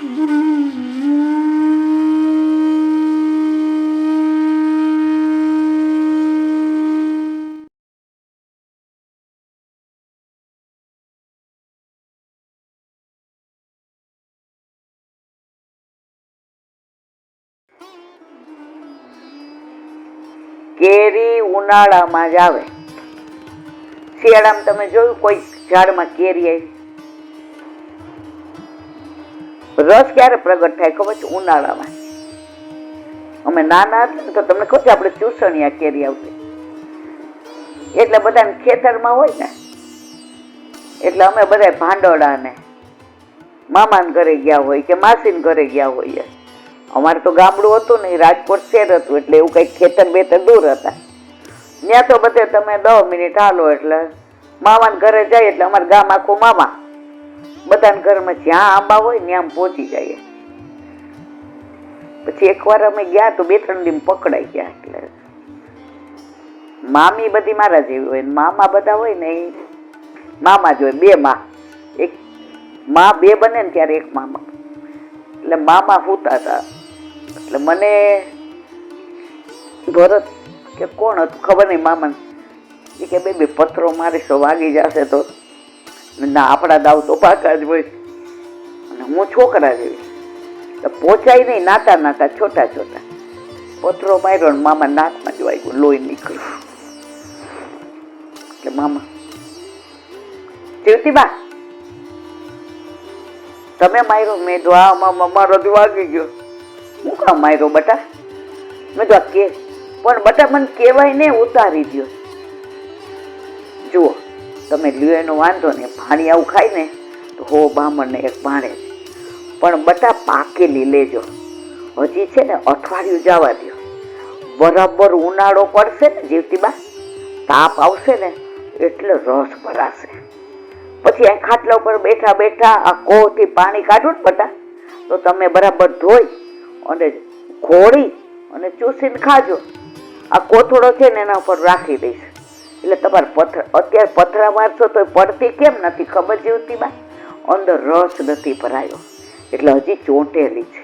કેરી ઉનાળામાં જ આવે. શિયાળામાં તમે જોયું કોઈ ઝાડમાં કેરી આવી? રસ ક્યારે પ્રગટ થાય ખબર છે? ઉનાળામાં. અમે નાના હતા ને તો તમને ખબર છે આપણે ચૂસણિયા કેરી આવતી, એટલે બધાને ખેતરમાં હોય ને એટલે અમે બધા ભાંડોળા ને મામાને ઘરે ગયા હોય કે માસીને ઘરે ગયા હોઈએ. અમારે તો ગામડું હતું ને, રાજકોટ શહેર હતું, એટલે એવું કઈ ખેતર બેતર દૂર હતા. ત્યાં તો બધે તમે 10 મિનિટ હાલો એટલે મામાને ઘરે જાય, એટલે અમારે ગામ આખું મામા, બધાને ઘરમાં જ્યાં આંબા હોય ત્યાં પહોંચી જાય. પછી એકવાર અમે ગયા તો 2-3 દિન પકડાઈ ગયા. એટલે મામી બધી મારા જેવી હોય, મામા બધા હોય ને એ મામા જ હોય. 2 માં, એક માં 2 બને ને ત્યારે એક મામા. એટલે મામા સૂતા હતા, એટલે મને ભરત કે કોણ હતું ખબર નહીં, મામાને એ કે બે પથ્થરો મારીશો વાગી જશે તો. ના, આપણા દાવ તો પાકા જ હોય. અને હું છોકરા જેવી પહોંચાય નહીં, નાતા નાતા છોટા છોટા પથ્થરો માર્યો ને મામા નાકમાં જ વાગ્યું, લોહી નીકળ્યું. એટલે મામા, ચેવતીબા તમે માર્યો? મેં તો આ મામા મારો જ વાગી ગયો. હું કામ માર્યો બટા? મેં તો કે પણ બટા મને કહેવાય ને, ઉતારી દો. જુઓ તમે લ્યો એનો વાંધો ને, પાણી આવું ખાય ને તો હો બામણ ને એક ભાણે, પણ બટા પાકેલી લેજો. હજી છે ને અઠવાડિયું જવા દો, બરાબર ઉનાળો પડશે ને જીવતીબા, તાપ આવશે ને એટલે રસ ભરાશે. પછી આ ખાટલા ઉપર બેઠા બેઠા આ કોથી પાણી કાઢો ને બટા, તો તમે બરાબર ધોઈ અને ઘોળી અને ચૂસીને ખાજો. આ કોથળો છે ને એના ઉપર રાખી દઈશ, એટલે તમારે અત્યારે પથરા મારશો તો પડતી કેમ નથી ખબર જીવતીબા? અંદર રસ નથી ભરાયો, એટલે હજી ચોંટેલી છે.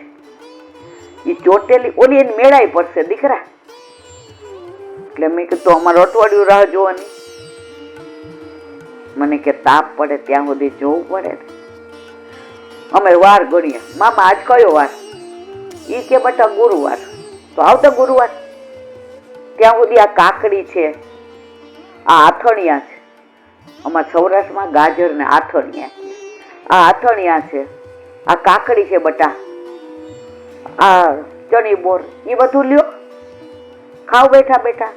એ ચોંટેલી ઓલી એને મેળાઈ પડશે દીકરા. એટલે મેં કીધું અમારે અઠવાડિયું રાહ જોવાની. મને કે તાપ પડે ત્યાં સુધી જોવું પડે ને. અમે વાર ગણીએ. મામા આજ કયો વાર? એ કે બટા ગુરુવાર. તો આવતા ગુરુવાર ત્યાં સુધી આ કાકડી છે, આ આથણિયા છે. અમારા સૌરાષ્ટ્રમાં ગાજર ને આથણિયા, આ આથણિયા છે, આ કાકડી છે બટા, આ ચણી બોર, એ બધું લ્યો, ખાવ બેઠા બેઠા.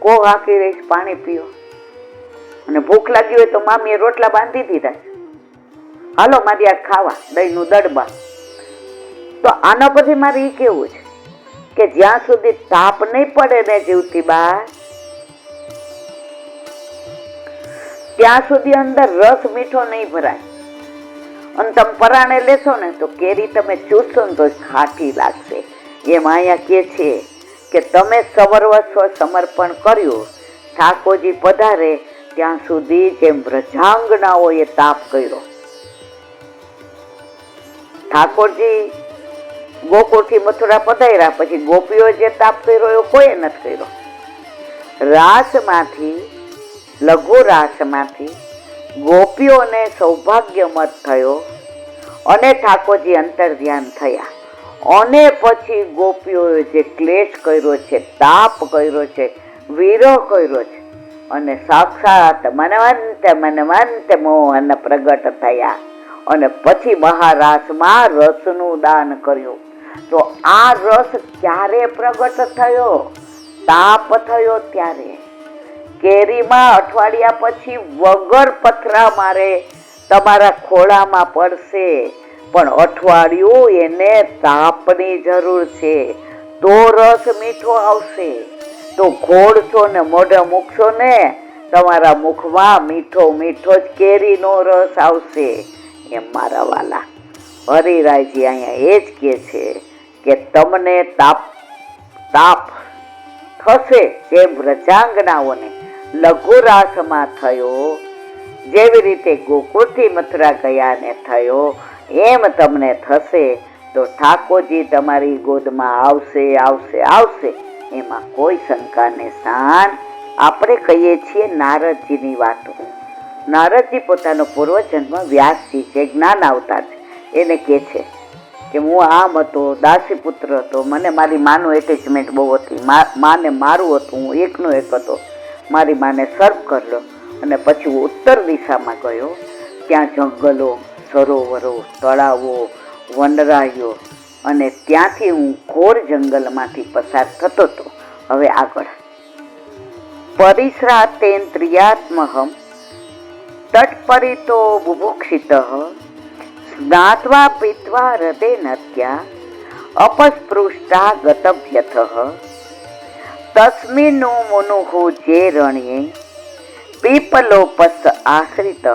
કો હાકી રહીશ, પાણી પીઓ, અને ભૂખ લાગી હોય તો મામીએ રોટલા બાંધી દીધા છે, હાલો મારી આ ખાવા દહીંનું દડબા. તો આના પછી મારે એ કેવું છે કે જ્યાં સુધી તાપ નહીં પડે ને જીવતીબા, ત્યાં સુધી અંદર રસ મીઠો નહીં ભરાય. અને તમે પરાણે લેશો ને તો કેરી તમે ચૂસશો ને તો ખાટી લાગશે. એમ અહીંયા કે છે કે તમે સર્વસ્વ સમર્પણ કર્યું, ઠાકોરજી પધારે ત્યાં સુધી જેમ વ્રજાંગનાઓએ તાપ કર્યો. ઠાકોરજી ગોકુળથી મથુરા પધાર્યા પછી ગોપીઓ જે તાપ કર્યો એવો કોઈએ નથી કર્યો. રાસમાંથી, લઘુ રાસમાંથી ગોપીઓને સૌભાગ્યમત થયો અને ઠાકોરજી અંતર ધ્યાન થયા. અને પછી ગોપીઓએ જે ક્લેશ કર્યો છે, તાપ કર્યો છે, વિરહ કર્યો છે, અને સાક્ષાત મનવંત મોહન પ્રગટ થયા. અને પછી મહારાસમાં રસનું દાન કર્યું. તો આ રસ ક્યારે પ્રગટ થયો? તાપ થયો ત્યારે. કેરીમાં અઠવાડિયા પછી વગર પથરા મારે તમારા ખોળામાં પડશે, પણ અઠવાડિયું એને તાપની જરૂર છે, તો રસ મીઠો આવશે. તો ઘોડશો ને મોઢે મૂકશો ને, તમારા મુખમાં મીઠો મીઠો જ કેરીનો રસ આવશે. એમ મારા વાલા હરિરાયજી અહીંયા એ જ કહે છે કે તમને તાપ થશે જેમ વ્રજાંગનાઓને લઘુ રાસમાં થયો, જેવી રીતે ગોકુળથી મથુરા ગયા ને થયો, એમ તમને થશે તો ઠાકોરજી તમારી ગોદમાં આવશે આવશે આવશે, એમાં કોઈ શંકાને સ્થાન. આપણે કહીએ છીએ નારદજીની વાતો. નારદજી પોતાનો પૂર્વજન્મ વ્યાસજી છે, જ્ઞાન અવતાર છે, એને કહે છે કે હું આમ હતો, દાસી પુત્ર હતો, મને મારી માનું એટેચમેન્ટ બહુ હતી, માને મારું હતું, હું એકનો એક હતો, મારી માને સર્પ કર્યો અને પછી હું ઉત્તર દિશામાં ગયો, ત્યાં જંગલો, સરોવરો, તળાવો, વનરાયો, અને ત્યાંથી હું ઘોર જંગલમાંથી પસાર થતો હતો. હવે આગળ પરિશ્રાતેન્દ્રિયાત્મહમ તત્પરિતો બુભુક્ષિતઃ સ્નાત્વા પીત્વા હૃદે નત્યા અપસ્પૃષ્ટા ગતભ્યથઃ તસ્મિન્નો મુનુઃ જે રણ્યે પીપલોપસ આશ્રિતઃ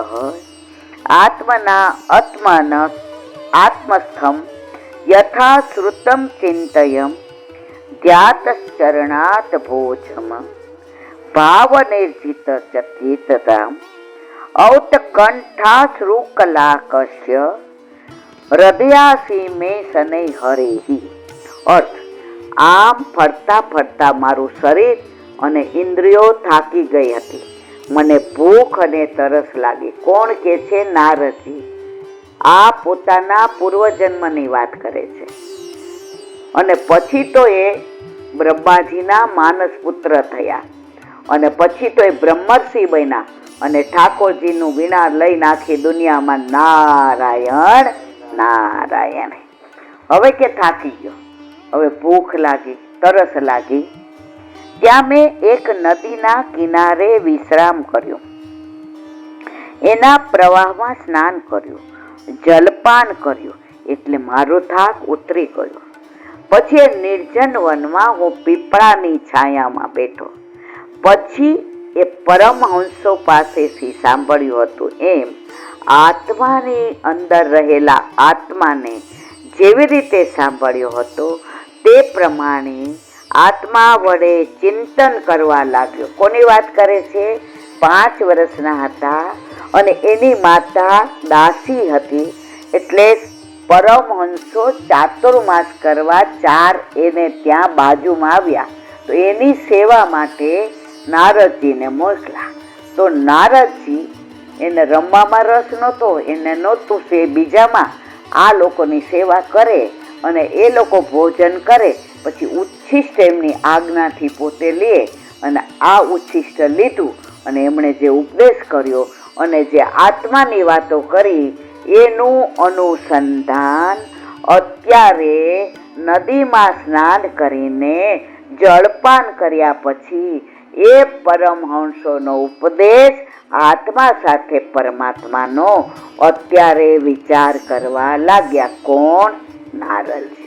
આત્મના આત્મસ્થમ યથા શ્રુતમ ચિંતયમ ધ્યાતશ્ચરણાત ભોજમ ભાવનિર્જિત ચેતતામ ઔતકંઠાશ્રુકલાકસ્ય હૃદયાસી મે શનૈ હરેહી. અર્થ, આમ ફરતા ફરતા મારું શરીર અને ઇન્દ્રિયો થાકી ગઈ હતી, મને ભૂખ અને તરસ લાગી. કોણ કે છે? નારદજી. આ પોતાના પૂર્વજન્મની વાત કરે છે. અને પછી તો એ બ્રહ્માજીના માનસ પુત્ર થયા, અને પછી તો એ બ્રહ્મર્ષિ બન્યા, અને ઠાકોરજીનું વીણા લઈને આખી દુનિયામાં નારાયણ નારાયણ. હવે કે થાકી ગયો, હવે ભૂખ લાગી, તરસ લાગી, ત્યાં મેં એક નદીના કિનારે વિશ્રામ કર્યો, એના પ્રવાહમાં સ્નાન કર્યું, જલપાન કર્યું, એટલે મારો થાક ઉતરી ગયો. પછી એ નિર્જન વનમાં હું પીપળાની છાયામાં બેઠો. પછી એ પરમહંસો પાસેથી સાંભળ્યું હતું એમ આત્માની અંદર રહેલા આત્માને જેવી રીતે સાંભળ્યો હતો તે પ્રમાણે આત્મા વડે ચિંતન કરવા લાગ્યો. કોની વાત કરે છે? 5 વર્ષના હતા અને એની માતા દાસી હતી, એટલે પરમહંસો ચાતુર્માસ કરવા 4 એને ત્યાં બાજુમાં આવ્યા, તો એની સેવા માટે નારદજીને મોકલા. તો નારદજી, એને રમવામાં રસ નહોતો, એને નહોતું સે બીજામાં, આ લોકોની સેવા કરે અને એ લોકો ભોજન કરે, પછી ઉચ્છિષ્ટ એમની આજ્ઞાથી પોતે લે, અને આ ઉચ્છિષ્ટ લીધું અને એમણે જે ઉપદેશ કર્યો અને જે આત્માની વાતો કરી એનું અનુસંધાન અત્યારે નદીમાં સ્નાન કરીને જળપાન કર્યા પછી એ પરમહંસોનો ઉપદેશ આત્મા સાથે પરમાત્માનો અત્યારે વિચાર કરવા લાગ્યા. કોણ? નારદજી.